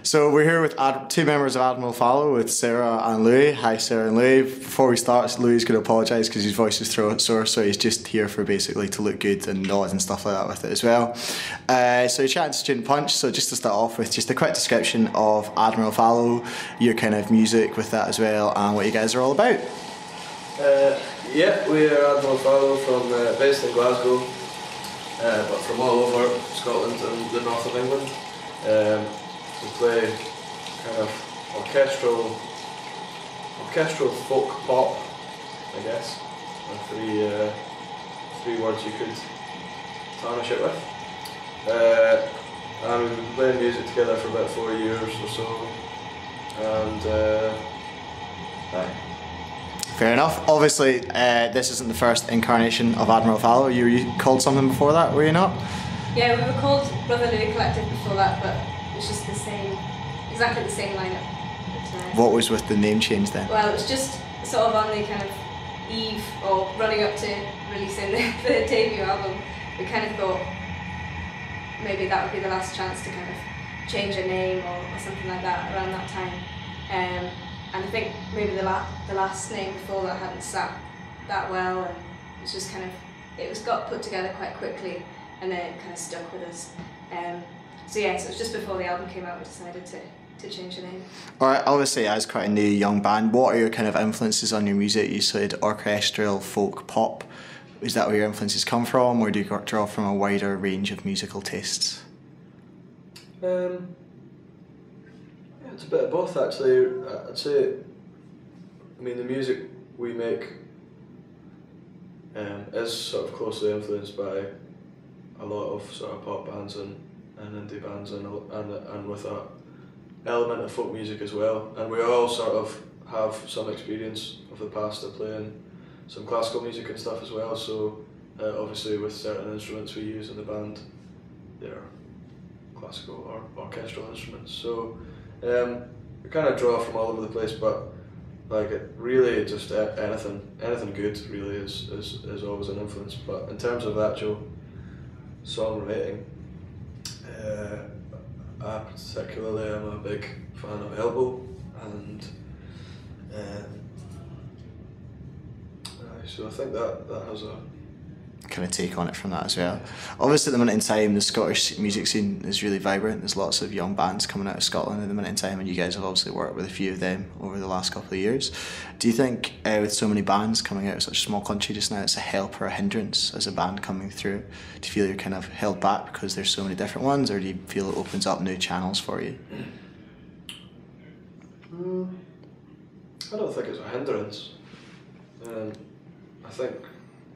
So we're here with two members of Admiral Fallow, with Sarah and Louis. Hi Sarah and Louis. Before we start, Louis is going to apologise because his voice is sore, so he's just here for basically to look good and noise and stuff like that with it as well. So you're chatting to Student Punch, so just to start off with just a quick description of Admiral Fallow, your kind of music with that as well, and what you guys are all about. Yeah, we are Admiral Fallow from based in Glasgow, but from all over Scotland and the north of England. We play kind of orchestral folk pop, I guess. Are three words you could tarnish it with. And we've been playing music together for about 4 years or so. And Fair enough. Obviously, this isn't the first incarnation of Admiral Fallow. You were called something before that, were you not? Yeah, we were called Brother Louis Collective before that, but it was just exactly the same lineup. What was with the name change then? Well, it was just sort of on the kind of eve or running up to releasing the debut album. We kind of thought maybe that would be the last chance to kind of change a name or something like that around that time. And I think maybe the last name before that hadn't sat that well, and it was just kind of, got put together quite quickly, and then it kind of stuck with us. So yeah, so it was just before the album came out we decided to change the name. Alright, obviously as quite a new young band, what are your kind of influences on your music? You said orchestral, folk, pop. Is that where your influences come from, or do you draw from a wider range of musical tastes? It's a bit of both actually. I'd say, I mean, the music we make is sort of closely influenced by a lot of sort of pop bands and indie bands and with that element of folk music as well. And we all sort of have some experience of the past of playing some classical music and stuff as well. So obviously with certain instruments we use in the band, they're classical or orchestral instruments. So we kind of draw from all over the place, but like it really just anything good really is always an influence. But in terms of actual songwriting, I particularly am a big fan of Elbow, and so I think that has a kind of take on it from that as well. Obviously at the minute in time the Scottish music scene is really vibrant. There's lots of young bands coming out of Scotland at the minute in time, and you guys have obviously worked with a few of them over the last couple of years. Do you think with so many bands coming out of such a small country just now, it's a help or a hindrance as a band coming through? Do you feel you're kind of held back because there's so many different ones, or do you feel it opens up new channels for you? I don't think it's a hindrance. I think,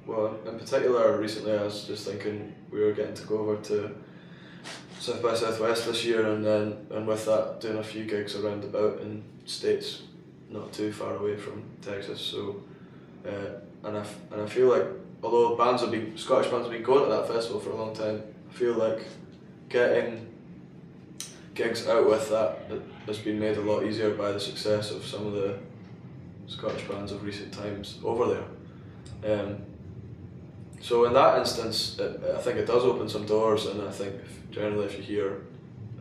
well, in particular, recently I was just thinking we were getting to go over to South by Southwest this year, and with that doing a few gigs around about in states not too far away from Texas. So, and I feel like although Scottish bands have been going to that festival for a long time, I feel like getting gigs out with that has been made a lot easier by the success of some of the Scottish bands of recent times over there. So in that instance, I think it does open some doors, and I think generally if you hear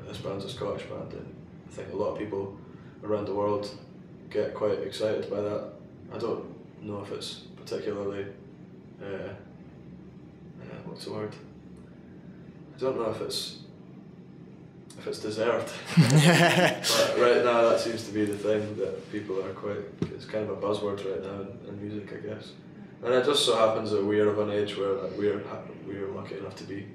this band's a Scottish band, then I think a lot of people around the world get quite excited by that. I don't know if it's particularly, what's the word? I don't know if it's deserved. But right now that seems to be the thing that people are it's kind of a buzzword right now in music, I guess. And it just so happens that we're of an age where like, we're lucky enough to be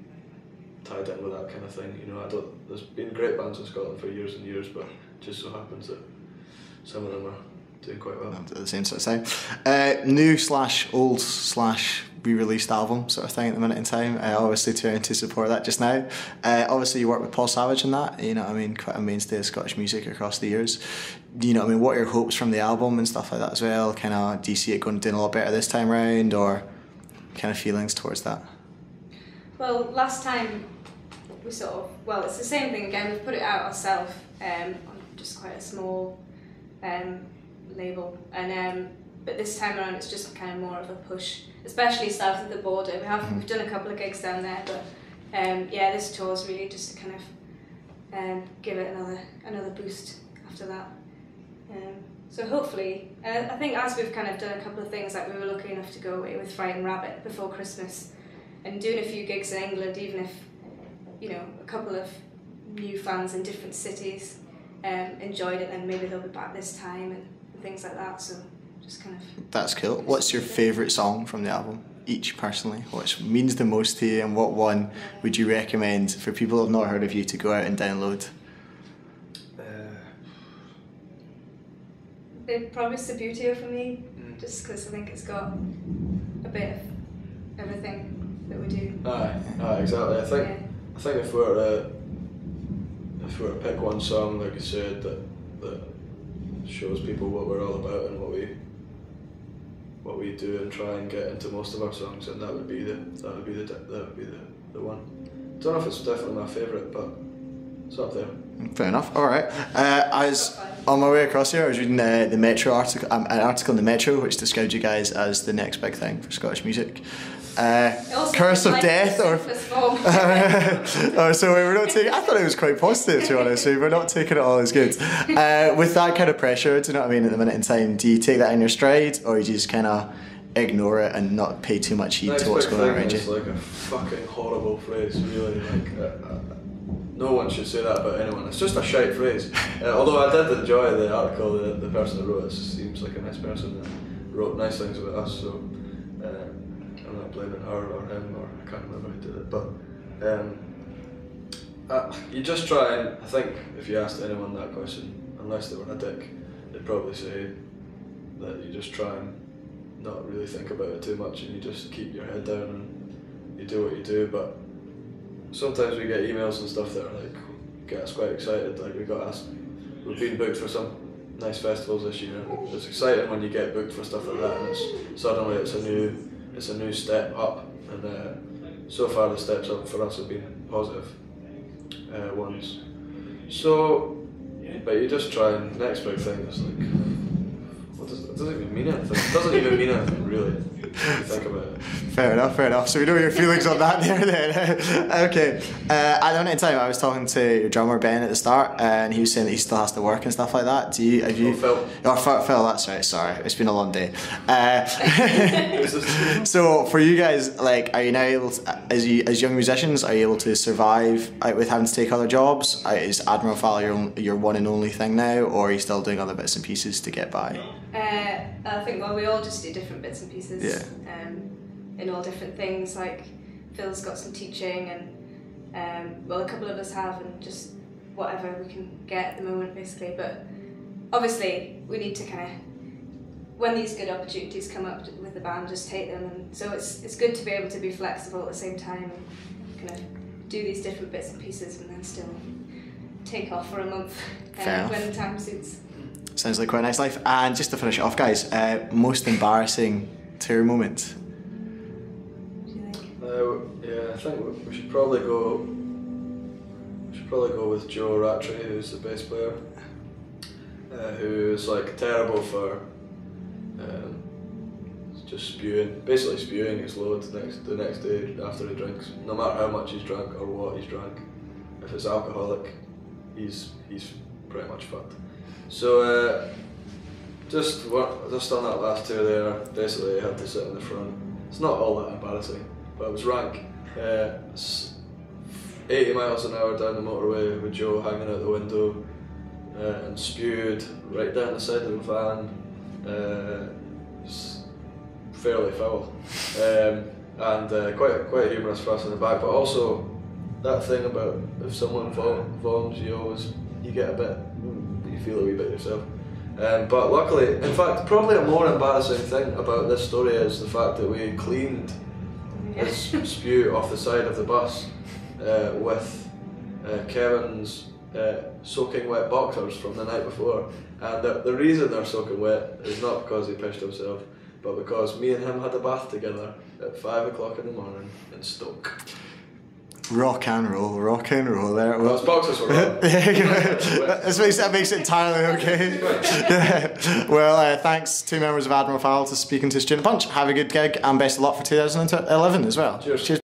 tied in with that kind of thing. You know, there's been great bands in Scotland for years and years, but it just so happens that some of them are doing quite well. At the same sort of time. New / old / re-released album sort of thing at the minute in time. Obviously trying to support that just now. Obviously you work with Paul Savage in that, you know what I mean, quite a mainstay of Scottish music across the years. You know what I mean, what are your hopes from the album and stuff like that as well? Kind of, do you see it going to do a lot better this time round, or kind of feelings towards that? Well, last time we it's the same thing again. We've put it out ourselves on just quite a small label, and but this time around it's just kind of more of a push, especially south of the border. We've done a couple of gigs down there, but yeah, this tour is really just to kind of give it another boost after that. So hopefully, I think as we've kind of done a couple of things, like we were lucky enough to go away with Frightened Rabbit before Christmas, and doing a few gigs in England, even if, you know, a couple of new fans in different cities enjoyed it, and maybe they'll be back this time and things like that. So just kind of. That's cool. What's your favourite song from the album? Each personally, what means the most to you, and what one would you recommend for people who have not heard of you to go out and download? Probably Subutio for me, just because I think it's got a bit of everything that we do. Aye, exactly. I think if we were to pick one song, like you said, that shows people what we're all about and what we do and try and get into most of our songs, and that would be the one. I don't know if it's definitely my favourite, but it's up there. Fair enough. All right. I was on my way across here. I was reading the Metro article, an article in the Metro, which described you guys as the next big thing for Scottish music. Curse of Death, or oh, so we're not taking. I thought it was quite positive, to be honest. So we're not taking it all as good. With that kind of pressure, do you know what I mean? At the minute in time, do you take that in your stride, or you just kind of ignore it and not pay too much heed to what's going on around you? It's like a fucking horrible phrase, really. Like, no one should say that about anyone. It's just a shite phrase. Although I did enjoy the article, the person that wrote it seems like a nice person and wrote nice things about us. So I'm not blaming her or him, or I can't remember who did it. But you just try and, I think if you asked anyone that question, unless they were a dick, they'd probably say that you just try and not really think about it too much, and you just keep your head down and you do what you do. But sometimes we get emails and stuff that are like, get us quite excited. Like we've been booked for some nice festivals this year. It's exciting when you get booked for stuff like that, and suddenly it's a new step up. And so far the steps up for us have been positive ones. So, but you just try, and next big thing is like, it doesn't even mean anything. It doesn't even mean anything, really, if you think about it. Fair enough. So we know your feelings on that there then. Okay. At the minute in time, I was talking to your drummer Ben at the start, and he was saying that he still has to work and stuff like that. Phil. Oh, Phil, that's right. Sorry, it's been a long day. So for you guys, like, are you now able to, as young musicians, are you able to survive with having to take other jobs? Is Admiral Fallow your one and only thing now, or are you still doing other bits and pieces to get by? I think, well, we all just do different bits and pieces. Yeah. In all different things. Like Phil's got some teaching, and well, a couple of us have, and just whatever we can get at the moment, basically. But obviously, we need to kind of, when these good opportunities come up with the band, just take them. And so it's good to be able to be flexible at the same time, and kind of do these different bits and pieces, and then still take off for a month when the time suits. Sounds like quite a nice life. And just to finish it off, guys, most embarrassing tour moment? Yeah, I think we should probably go with Joe Rattray, who's the bass player, who is like terrible for just basically spewing his load the next day after he drinks, no matter how much he's drunk or what he's drunk. If it's alcoholic, he's pretty much fucked. So just on that last tour there, basically I had to sit in the front. It's not all that embarrassing, but it was rank. 80 miles an hour down the motorway with Joe hanging out the window, and spewed right down the side of the van. Fairly foul, and quite a humorous fuss in the back. But also that thing about if someone vomits, you get a bit, you feel a wee bit yourself. But luckily, in fact, probably a more embarrassing thing about this story is the fact that we cleaned his spew off the side of the bus with Kevin's soaking wet boxers from the night before. And the reason they're soaking wet is not because he pissed himself, but because me and him had a bath together at 5 o'clock in the morning in Stoke. Rock and roll there. Well, those boxers were wrong. That makes it entirely okay. Yeah. Well, thanks to members of Admiral Fallow for speaking to Student Punch. Have a good gig and best of luck for 2011 as well. Cheers.